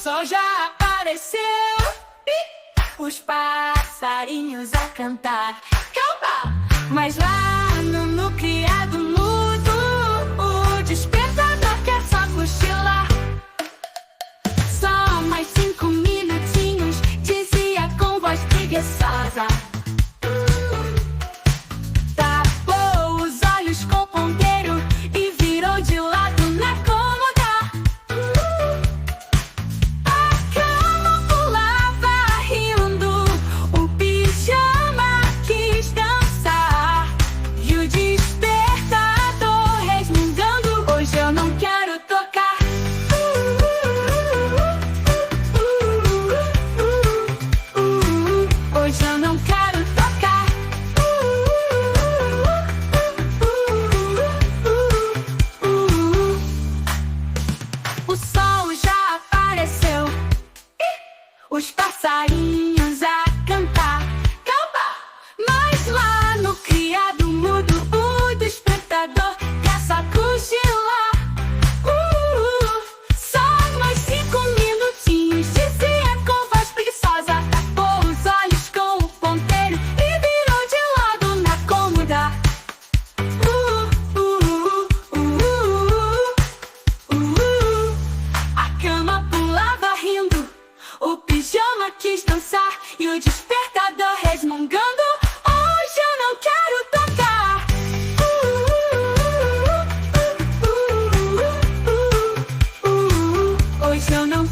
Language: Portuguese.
sol já apareceu, os passarinhos a cantar. Calma! Mas lá no criado mudo, o despertador quer só cochilar. Só mais 5 minutinhos, dizia com voz preguiçosa. Tapou os olhos com o ponteiro e virou de lado na cômoda. A cama pulava rindo, o pijama quis dançar e o despertador resmungando: hoje eu não quero tocar. Hoje eu não quero tocar. O sol já apareceu, os passarinhos a cantar. Calma! Mas lá no criado mudo, o despertador quer só cochilar. Só mais 5 minutinhos, dizia com voz preguiçosa. Tapou os olhos com o ponteiro e virou de lado na cômoda. A cama pulava rindo, o pijama quis dançar e o despertador resmungando: hoje eu não quero tocar. Hoje eu não